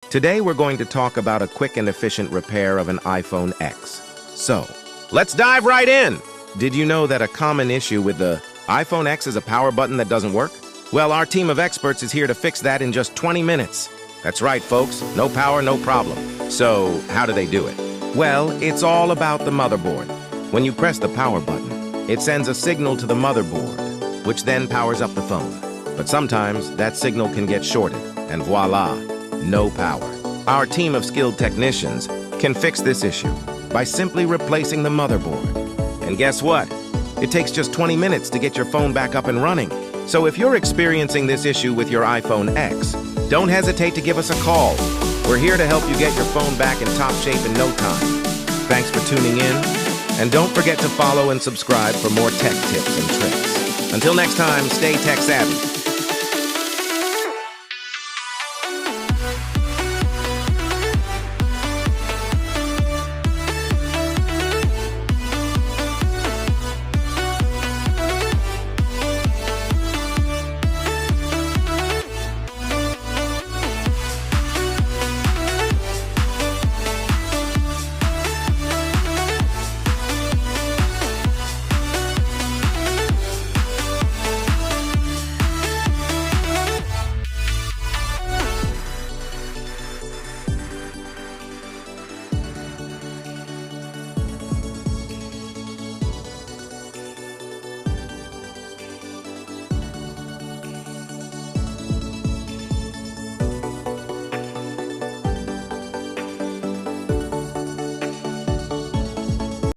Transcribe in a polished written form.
Today we're going to talk about a quick and efficient repair of an iPhone X. So, let's dive right in! Did you know that a common issue with the iPhone X is a power button that doesn't work? Well, our team of experts is here to fix that in just 20 minutes. That's right, folks. No power, no problem. So, how do they do it? Well, it's all about the motherboard. When you press the power button, it sends a signal to the motherboard, which then powers up the phone. But sometimes that signal can get shorted, and voila, no power. Our team of skilled technicians can fix this issue by simply replacing the motherboard. And guess what? It takes just 20 minutes to get your phone back up and running. So if you're experiencing this issue with your iPhone X, don't hesitate to give us a call. We're here to help you get your phone back in top shape in no time. Thanks for tuning in, and don't forget to follow and subscribe for more tech tips and tricks. Until next time, stay tech savvy.